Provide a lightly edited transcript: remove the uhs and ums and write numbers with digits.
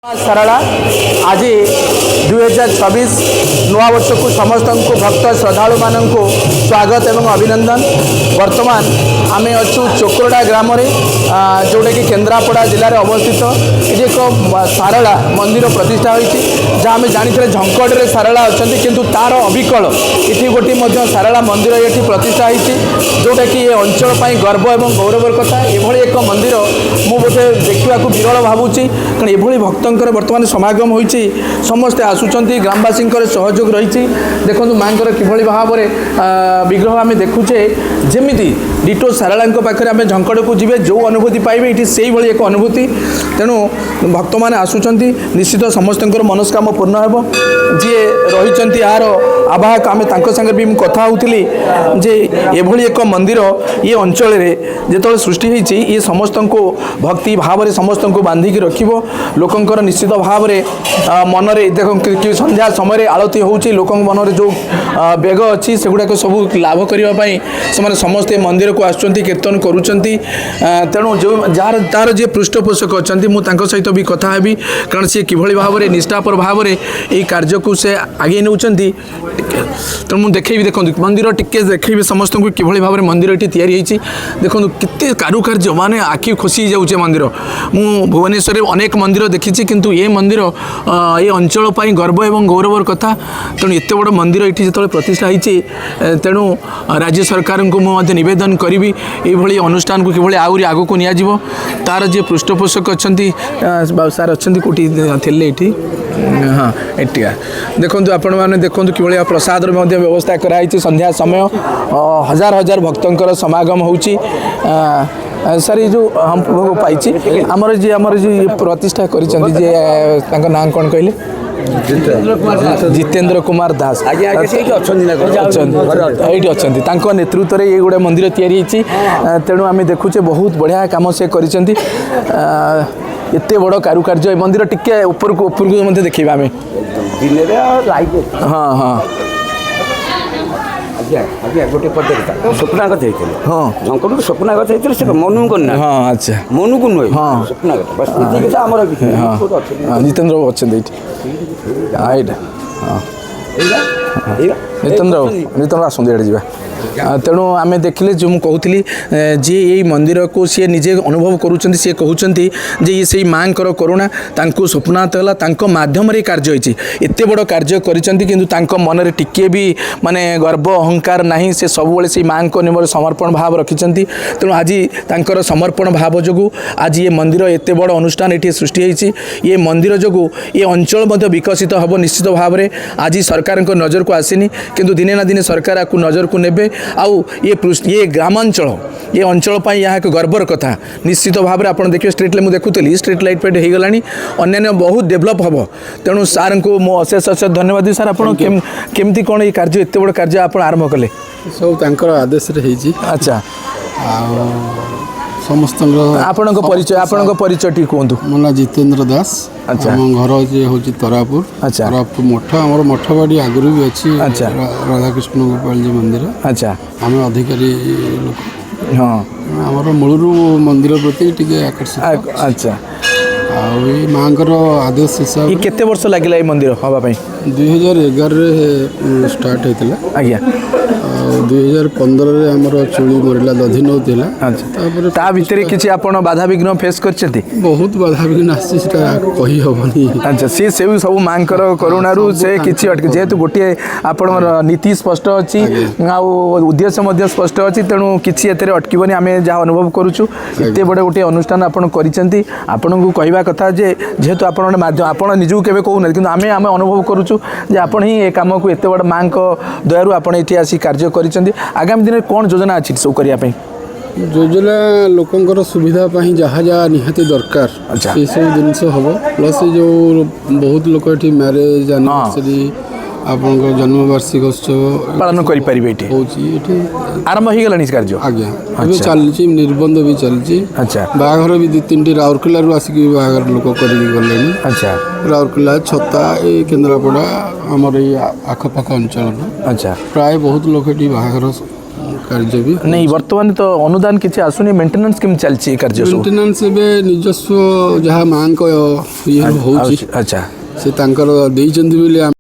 सरला आज 2026 नूआ वर्ष को समस्त को भक्त श्रद्धालु मान को स्वागत एवं अभिनंदन। वर्तमान आम अच्छु चोकरडा ग्राम जोटा कि केन्द्रापड़ा जिले में अवस्थित ये एक सारला मंदिर प्रतिष्ठा होती जहाँ आम जानी झंकड़े सारला अच्छा किंतु तार अविकल ये गोटे सारला मंदिर ये प्रतिष्ठा होती जोटा कि ये अंचल गर्व और गौरवर कथा। ये एक मंदिर मुझे देखा विरल भावुची कारण ये भक्त वर्तमान समागम होती समस्ते आसुंच ग्रामवासी सहयोग रही। देखो माँ कि भाव में विग्रह आम देखुचे जमी डिटो सारला पाखे आम झंकड़ को जी जो अनुभूति पाइबे ये से ही एक अनुभूति। तेणु भक्त मैंने आसुंच निश्चित समस्त मनस्काम पूर्ण हो जी रही यार आवाहक आम सांगे भी कथा होती जे एभली एक मंदिर ये अंचल जो सृष्टि होती ये समस्त को भक्ति भाव में समस्त को बांधिकी रखिब लोकंर निश्चित भाव में मन में देख संध्या समय आलती होची लोक मन में जो बेग अच्छी से गुड़ाक सब लाभ करने से समस्ते मंदिर को आसुँच कीर्तन करुँच। तेणु जो जार तार जी पृष्ठपोषक अच्छा मुझे सहित भी कथा हेबी कारण सी किभली भाव में निष्ठापर भाव में ये कार्य को से आगे नौ। तेणु मुझे देखी देखो मंदिर टिके देखी समस्त को किभली भाव में मंदिर ये तैयारी देखो केते कारुकार्य माने आखि खुशी जाऊे मंदिर। मु भुवनेश्वर अनेक मंदिर देखी किंतु ये मंदिर ये अंचल गर्व एवं गौरवर कथा। तेणु एत बड़ मंदिर ये जो प्रतिष्ठा होती तेणु राज्य सरकार को मुझे नवेदन करी ये अनुष्ठान को किभली आहरी आग को नियाजिब तार जी पृष्ठपोषक अच्छा सार अच्छा कौटी थे ये हाँ एटिया देखो आपण मैंने देखो कि प्रसाद व्यवस्था कराई संध्या समय हजार हजार भक्तों समागम होची। सर ये जो हम पाई आमर जी ये प्रतिष्ठा कर ना कौन कहले जितेंद्र कुमार दास ये अच्छा नेतृत्व में ये गोटे मंदिर तैयारी तेणु आम देखुचे बहुत बढ़िया कम से कर एत बड़ कारुकार्य मंदिर टिके ऊपर को देखा आम हाँ हाँ गोटे पद्धति स्वप्नागत होते हाँ झंकड़ स्वप्नागत होते से मनु को ना हाँ अच्छा मनु को नुह हाँ स्वप्नागत बस आमर हाँ जितेंद्र अच्छा हाँ नितेन्द्र आसते एडे जा तेणु आम देखिले जो मुझे कहती जी ये मंदिर को सी निजे अनुभव करुँच सी कहते जे ये से माँ करुणा तांको स्वप्नात है माध्यम कार्य होती एत बड़ कार्य कर मन में टिके भी माने गर्व अहंकार नहीं से सब से माँ निमर समर्पण भाव रखिंट। तेणु आज तांकर समर्पण भाव जो आज ये मंदिर एत बड़ अनुष्ठान ये सृष्टि होती ये मंदिर जो ये अंचल विकसित हम निश्चित भाव में आज सरकार नजर को आसीनी किंतु दिने ना दिने सरकार आपको नजर को नेबे आउ ये ग्रामांचल ये अंचल यहाँ एक गर्वर कथा निश्चित भाव में आप देखिए स्ट्रीट लाइट मुझे देखुली स्ट्रीट लाइट पेट हो गलानी अन्य बहुत डेभलप हम। तेणु सार को मो अशेष अशेष धन्यवाद दी। सार आपमती कौन ये कार्य एत बड़ कार्य आप आरंभ कले सब आदेश अच्छा समस्त परिचय टी कहतु मो ना जितेंद्र दास अच्छा घर जे हूँ तरापुर अच्छा तरापुर मठ आम मठबाड़ी आगुरी भी अच्छी अच्छा राधाकृष्ण गोपाल जी मंदिर अच्छा आम अधिकारी लोक हाँ आमर मूलरू मंदिर प्रति टी आकर्षित अच्छा माँ आदेश हिसाब केते वर्ष लगे ये मंदिर हाँपाई 2011 स्टार्ट होता आज्ञा 2015 आमर चूड़ी मरला दधि नौला ता भितर किसी आपण बाधा विघ्न फेस कर बहुत बाधा विघ्न आसी हेनी अच्छा सी से सब माँ करुणारू से किसी अटक जेहेतु गोटे आप नीति स्पष्ट अच्छी उद्देश्य स्पष्ट अच्छी तेणु किसी अटकबनी आम जहाँ अनुभव करुचु एत बड़े गोटे अनुष्ठान आपड़ कर कहवा कथा जेहेतु आप निजू के कहूना कि आम आम अनुभव करुचु आपण ही ए कम को एत बड़ माँ दयारू आप आसी कार्य कर आगामी दिन में कौन योजना अच्छी सब करने योजना लोकंर सुविधा जहाँ जहाँ निहाती दरकार अच्छा ये सब जिनस हम प्लस जो बहुत लोक ये मैरेज एनिवर्सरी आपन जन्मवार्षिक उत्सव पालन करें आरंभ हो गला कार्य आज्ञा चलती निर्बंध भी चलती अच्छा बाघर भी 2-3 राउरकेला आसिक बाघर लोक कर गले अच्छा राउरकेला छता ये केन्द्रापड़ा आमर ये आखपाख अंचल अच्छा प्राय बहुत लोग ये बाघर କାର୍ଯ୍ୟ ବି नहीं वर्तमान तो अनुदान किसी आसुनी मेंटेनेंस केम चलची कार्य सब ମେଣ୍ଟେନାନ୍ସ ଏବେ ନିଜସ୍ୱ ଯାହା ମାଆଙ୍କ ଇଏ ହେଉଛି अच्छा ସେ ତାଙ୍କର ଦେଇଛନ୍ତି ବୋଲି